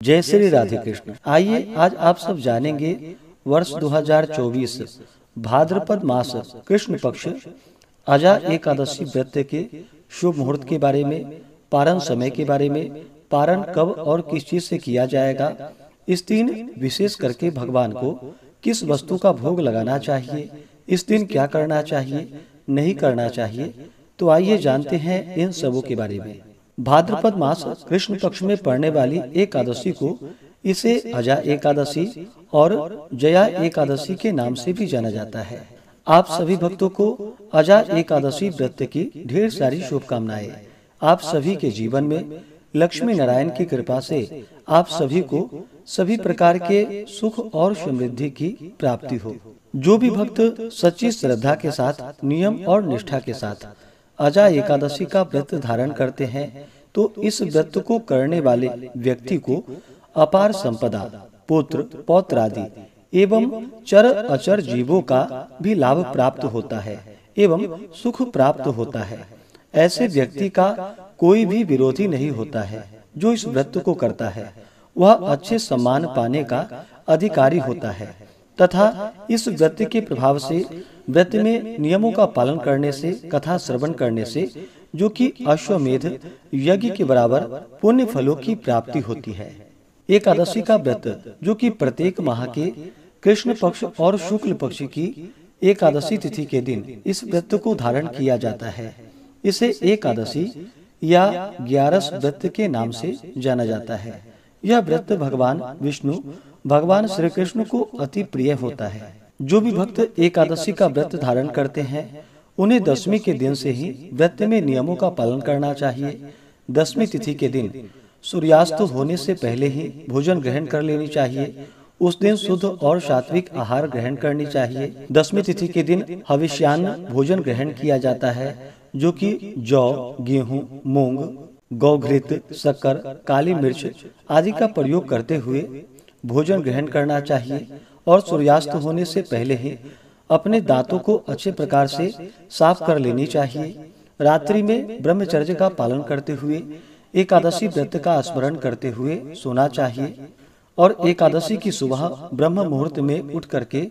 जय श्री राधे कृष्ण। आइए आज आप सब जानेंगे वर्ष 2024 भाद्रपद मास कृष्ण पक्ष अजा एकादशी व्रत के शुभ मुहूर्त के बारे में, पारण समय के बारे में, पारण कब और किस चीज से किया जाएगा, इस दिन विशेष करके भगवान को किस वस्तु का भोग लगाना चाहिए, इस दिन क्या करना चाहिए, नहीं करना चाहिए। तो आइए जानते हैं इन सबों के बारे में। भाद्रपद मास कृष्ण पक्ष में पड़ने वाली एकादशी को इसे अजा एकादशी और जया एकादशी के नाम से भी जाना जाता है। आप सभी भक्तों को अजा एकादशी व्रत की ढेर सारी शुभकामनाएं। आप सभी के जीवन में लक्ष्मी नारायण की कृपा से आप सभी को सभी प्रकार के सुख और समृद्धि की प्राप्ति हो। जो भी भक्त सच्ची श्रद्धा के साथ, नियम और निष्ठा के साथ अजा एकादशी का व्रत धारण करते हैं तो इस व्रत को करने वाले व्यक्ति को अपार संपदा, पुत्र, पौत्र आदि एवं चर अचर जीवों का भी लाभ प्राप्त होता है एवं सुख प्राप्त होता है। ऐसे व्यक्ति का कोई भी विरोधी नहीं होता है। जो इस व्रत को करता है वह अच्छे सम्मान पाने का अधिकारी होता है तथा इस व्रत के प्रभाव से व्रत में नियमों का पालन करने से, कथा श्रवण करने से, जो कि अश्वमेध यज्ञ के बराबर पुण्य फलों की प्राप्ति होती है। एकादशी का व्रत जो कि प्रत्येक माह के कृष्ण पक्ष और शुक्ल पक्ष की एकादशी तिथि के दिन इस व्रत को धारण किया जाता है, इसे एकादशी या 11 व्रत के नाम से जाना जाता है। यह व्रत भगवान विष्णु, भगवान श्री कृष्ण को अति प्रिय होता है। जो भी भक्त एकादशी का व्रत धारण करते हैं उन्हें दशमी के दिन से ही व्रत में नियमों का पालन करना चाहिए। दशमी तिथि के दिन सूर्यास्त होने से पहले ही भोजन ग्रहण कर लेनी चाहिए। उस दिन शुद्ध और सात्विक आहार ग्रहण करनी चाहिए। दशमी तिथि के दिन हविष्यान्न भोजन ग्रहण किया जाता है, जो कि जौ, गेहूं, मूंग, गौघृत, शक्कर, काली मिर्च आदि का प्रयोग करते हुए भोजन ग्रहण करना चाहिए और सूर्यास्त होने से पहले ही अपने दांतों को अच्छे प्रकार से साफ कर लेनी चाहिए। रात्रि में ब्रह्मचर्य का पालन करते हुए एकादशी व्रत का स्मरण करते हुए सोना चाहिए और एकादशी की सुबह ब्रह्म मुहूर्त में उठ करके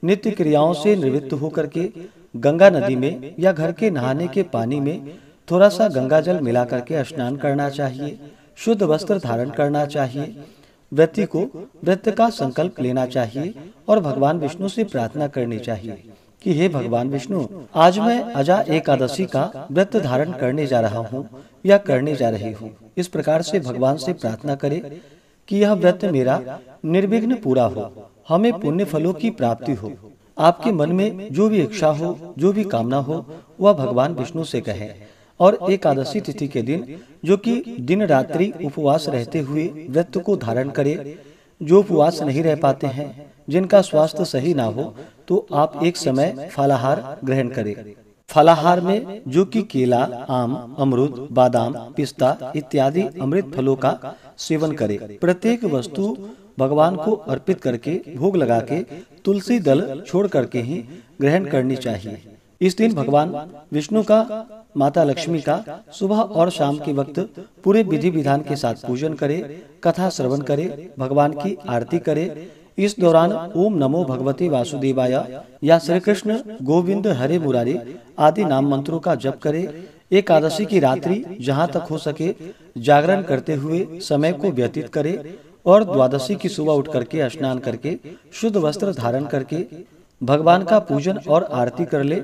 नित्य क्रियाओं से निवृत्त होकर के गंगा नदी में या घर के नहाने के पानी में थोड़ा सा गंगा जल मिला करके स्नान करना चाहिए। शुद्ध वस्त्र धारण करना चाहिए। व्यक्ति को व्रत का संकल्प लेना चाहिए और भगवान विष्णु से प्रार्थना करनी चाहिए कि हे भगवान विष्णु, आज मैं अजा एकादशी का व्रत धारण करने जा रहा हूँ या करने जा रही हूँ। इस प्रकार से भगवान से प्रार्थना करे कि यह व्रत मेरा निर्विघ्न पूरा हो, हमें पुण्य फलों की प्राप्ति हो। आपके मन में जो भी इच्छा हो, जो भी कामना हो, वह भगवान विष्णु से कहें। और एकादशी तिथि के दिन जो कि दिन रात्रि उपवास रहते हुए व्रत को धारण करे। जो उपवास नहीं रह पाते हैं, जिनका स्वास्थ्य सही ना हो, तो आप एक समय फलाहार ग्रहण करें। फलाहार में जो कि केला, आम, अमरूद, बादाम, पिस्ता इत्यादि अमृत फलों का सेवन करें। प्रत्येक वस्तु भगवान को अर्पित करके भोग लगा के तुलसी दल छोड़ करके ही ग्रहण करनी चाहिए। इस दिन भगवान विष्णु का, माता लक्ष्मी का सुबह और शाम के वक्त पूरे विधि विधान के साथ पूजन करे, कथा श्रवण करे, भगवान की आरती करे। इस दौरान ओम नमो भगवते वासुदेवाय या श्री कृष्ण गोविंद हरे मुरारी आदि नाम मंत्रों का जप करे। एकादशी की रात्रि जहाँ तक हो सके जागरण करते हुए समय को व्यतीत करे और द्वादशी की सुबह उठ करके स्नान करके शुद्ध वस्त्र धारण करके भगवान का पूजन और आरती कर ले।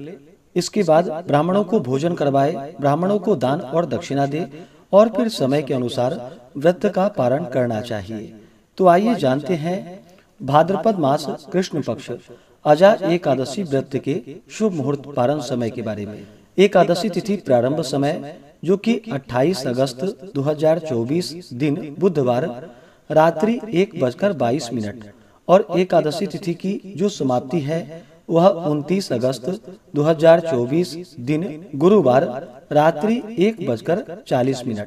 इसके बाद ब्राह्मणों को भोजन करवाए, ब्राह्मणों को दान और दक्षिणा दे और फिर समय के अनुसार व्रत का पारण करना चाहिए। तो आइए जानते हैं भाद्रपद मास कृष्ण पक्ष अजा एकादशी व्रत के शुभ मुहूर्त पारण समय के बारे में। एकादशी तिथि प्रारंभ समय जो कि 28 अगस्त 2024 दिन बुधवार रात्रि 1:22 और एकादशी तिथि की जो समाप्ति है वह 29 अगस्त 2024 दिन गुरुवार रात्रि 1:40।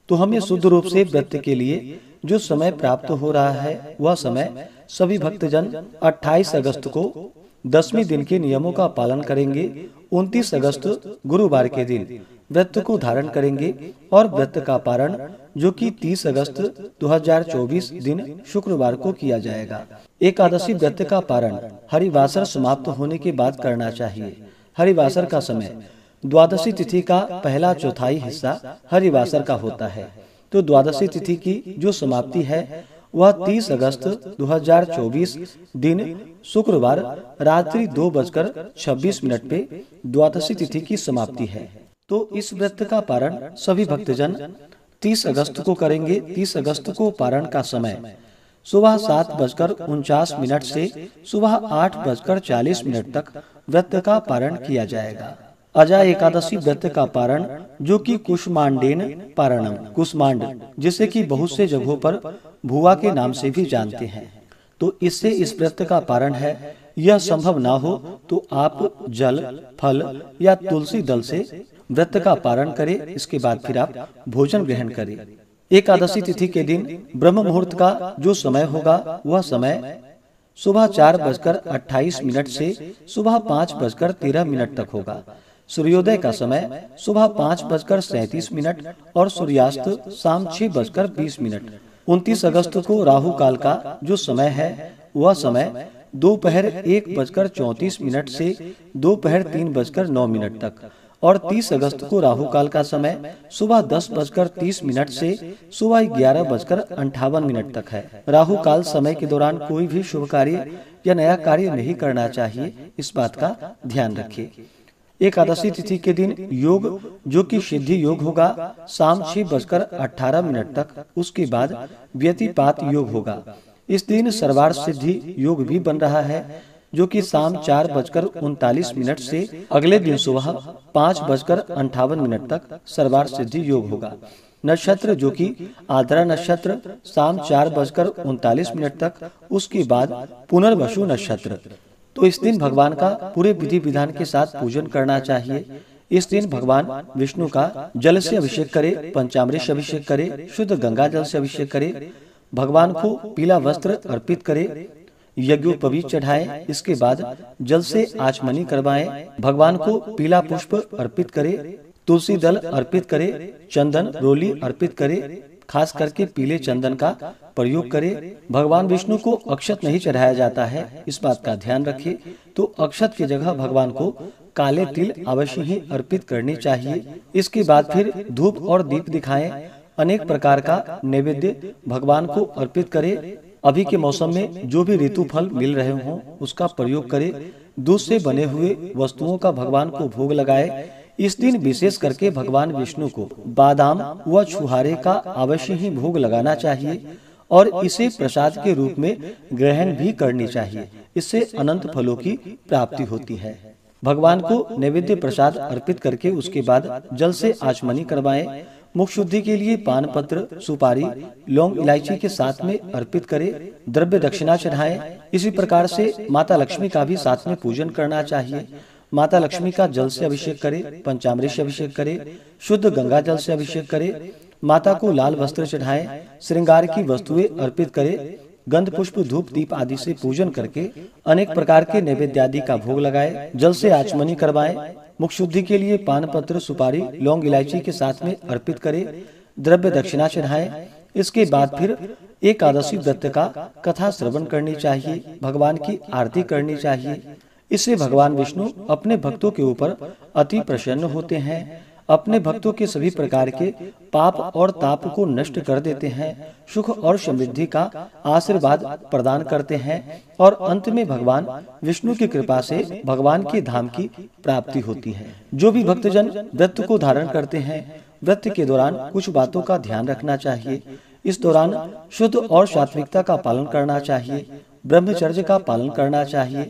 तो हमें शुद्ध रूप से व्रत के लिए जो समय प्राप्त हो रहा है वह समय सभी भक्तजन 28 अगस्त को दसवीं दिन के नियमों का पालन करेंगे। 29 अगस्त गुरुवार के दिन व्रत को धारण करेंगे और व्रत का पारण जो कि 30 अगस्त 2024 दिन शुक्रवार को किया जाएगा। एकादशी व्रत का पारण हरिवासर समाप्त होने के बाद करना चाहिए। हरिवासर का समय द्वादशी तिथि का पहला चौथाई हिस्सा हरिवासर का होता है। तो द्वादशी तिथि की जो समाप्ति है वह 30 अगस्त 2024 दिन शुक्रवार रात्रि 2:26 पे द्वादशी तिथि की समाप्ति है। तो इस व्रत का पारण सभी भक्तजन 30 अगस्त को करेंगे। 30 अगस्त को पारण का समय सुबह 7:49 से सुबह 8:40 तक व्रत का पारण किया जाएगा। अजा एकादशी व्रत का पारण जो कि कुष्मांडेन पारणम, कुष्मांड जिसे कि बहुत से जगहों पर भुआ के नाम से भी जानते हैं, तो इससे इस व्रत का पारण है। यह संभव ना हो तो आप जल, फल या तुलसी दल से व्रत का पारण करें। इसके बाद फिर आप भोजन ग्रहण करें। एकादशी तिथि के दिन ब्रह्म मुहूर्त का जो समय होगा वह समय सुबह 4:28 से सुबह 5:13 तक होगा। सूर्योदय का समय सुबह 5:37 और सूर्यास्त शाम 6:20। 29 अगस्त को राहु काल का जो समय है वह समय दोपहर 1:34 से दोपहर 3:09 तक और 30 अगस्त को राहु काल का समय सुबह 10:30 से सुबह 11:58 तक है। राहु काल समय के दौरान कोई भी शुभ कार्य या नया कार्य नहीं करना चाहिए, इस बात का ध्यान रखिए। एकादशी तिथि के दिन योग जो कि सिद्धि योग होगा शाम 6:18 तक। उसके बाद व्यतिपात योग होगा। इस दिन सर्वार्थ सिद्धि योग भी बन रहा है जो कि शाम 4:39 से अगले दिन सुबह 5:58 तक सर्वार्थ सिद्धि योग होगा। नक्षत्र जो कि आद्रा नक्षत्र शाम 4:39 तक। उसके बाद पुनर्वसु नक्षत्र। तो इस दिन भगवान का पूरे विधि विधान के साथ पूजन करना चाहिए। इस दिन भगवान विष्णु का जल से अभिषेक करे, पंचामृत से अभिषेक करे, शुद्ध गंगा जल से अभिषेक करे, भगवान को पीला वस्त्र अर्पित करे, यज्ञोपवीत चढ़ाए। इसके बाद जल से आचमनी करवाएं, भगवान को पीला पुष्प अर्पित करे, तुलसी दल अर्पित करे, चंदन रोली अर्पित करे, खास करके पीले चंदन का प्रयोग करे। भगवान विष्णु को अक्षत नहीं चढ़ाया जाता है, इस बात का ध्यान रखिए। तो अक्षत की जगह भगवान को काले तिल अवश्य ही अर्पित करनी चाहिए। इसके बाद फिर धूप और दीप दिखाएं, अनेक प्रकार का नैवेद्य भगवान को अर्पित करे। अभी के मौसम में जो भी ऋतु फल मिल रहे हों उसका प्रयोग करे। दूध से बने हुए वस्तुओं का भगवान को भोग लगाए। इस दिन विशेष करके भगवान विष्णु को बादाम व छुहारे का अवश्य ही भोग लगाना चाहिए और इसे प्रसाद के रूप में ग्रहण भी करनी चाहिए। इससे अनंत फलों की प्राप्ति होती है। भगवान को नैवेद्य प्रसाद अर्पित करके उसके बाद जल से आचमनी करवाएं। मुख शुद्धि के लिए पान पत्र, सुपारी, लौंग, इलायची के साथ में अर्पित करें। द्रव्य दक्षिणा चढ़ाएं। इसी प्रकार से माता लक्ष्मी का भी साथ में पूजन करना चाहिए। माता लक्ष्मी का जल से अभिषेक करे, पंचामृत से अभिषेक करे, शुद्ध गंगा जल से अभिषेक करे। माता को लाल वस्त्र चढ़ाएं, श्रृंगार की वस्तुएं अर्पित करे, गंध पुष्प धूप दीप आदि से पूजन करके अनेक प्रकार के नैवेद्य आदि का भोग लगाए। जल से आचमनी करवाएं। मुख शुद्धि के लिए पान पत्र, सुपारी, लौंग, इलायची के साथ में अर्पित करे। द्रव्य दक्षिणा चढ़ाएं। इसके बाद फिर एकादशी व्रत का कथा श्रवण करनी चाहिए, भगवान की आरती करनी चाहिए। इससे भगवान विष्णु अपने भक्तों के ऊपर अति प्रसन्न होते हैं, अपने भक्तों के सभी प्रकार के पाप और ताप को नष्ट कर देते हैं, सुख और समृद्धि का आशीर्वाद प्रदान करते हैं और अंत में भगवान विष्णु की कृपा से भगवान के धाम की प्राप्ति होती है। जो भी भक्तजन व्रत को धारण करते हैं, व्रत के दौरान कुछ बातों का ध्यान रखना चाहिए। इस दौरान शुद्ध और सात्विकता का पालन करना चाहिए, ब्रह्मचर्य का पालन करना चाहिए,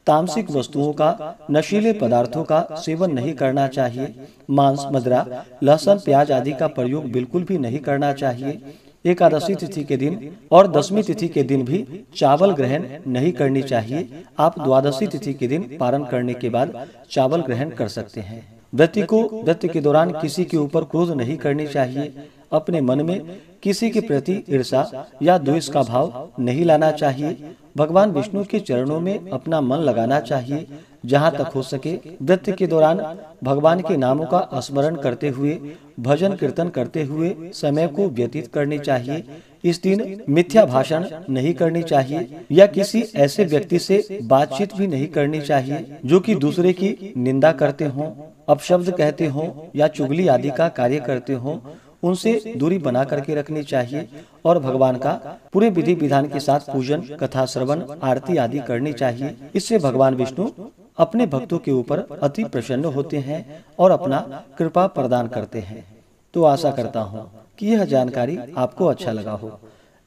तामसिक वस्तुओं का, नशीले पदार्थों का सेवन नहीं करना चाहिए, मांस, मदिरा, लहसुन, प्याज आदि का प्रयोग बिल्कुल भी नहीं करना चाहिए। एकादशी तिथि के दिन और दशमी तिथि के दिन भी चावल ग्रहण नहीं करनी चाहिए। आप द्वादशी तिथि के दिन पारण करने के बाद चावल ग्रहण कर सकते हैं। व्रती को व्रत के दौरान किसी के ऊपर क्रोध नहीं करनी चाहिए। अपने मन में किसी के प्रति ईर्ष्या या द्वेष का भाव नहीं लाना चाहिए। भगवान विष्णु के चरणों में अपना मन लगाना चाहिए। जहाँ तक हो सके व्रत के दौरान भगवान के नामों का स्मरण करते हुए भजन कीर्तन करते हुए समय को व्यतीत करनी चाहिए। इस दिन मिथ्या भाषण नहीं करनी चाहिए या किसी ऐसे व्यक्ति से बातचीत भी नहीं करनी चाहिए जो कि दूसरे की निंदा करते हों, अपशब्द कहते हों या चुगली आदि का कार्य करते हों। उनसे दूरी बना करके रखनी चाहिए और भगवान का पूरे विधि विधान के साथ पूजन, कथा श्रवण, आरती आदि करनी चाहिए। इससे भगवान विष्णु अपने भक्तों के ऊपर अति प्रसन्न होते हैं और अपना कृपा प्रदान करते हैं। तो आशा करता हूँ कि यह जानकारी आपको अच्छा लगा हो।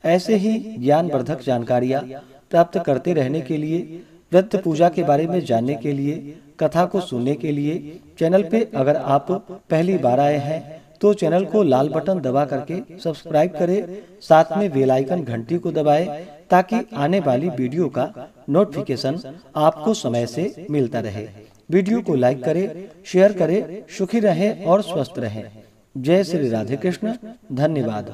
ऐसे ही ज्ञानवर्धक जानकारियाँ प्राप्त करते रहने के लिए, व्रत पूजा के बारे में जानने के लिए, कथा को सुनने के लिए चैनल पे अगर आप पहली बार आए हैं तो चैनल को लाल बटन दबा करके सब्सक्राइब करें, साथ में बेल आइकन घंटी को दबाएं ताकि आने वाली वीडियो का नोटिफिकेशन आपको समय से मिलता रहे। वीडियो को लाइक करें, शेयर करें। सुखी रहें और स्वस्थ रहें। जय श्री राधे कृष्ण। धन्यवाद।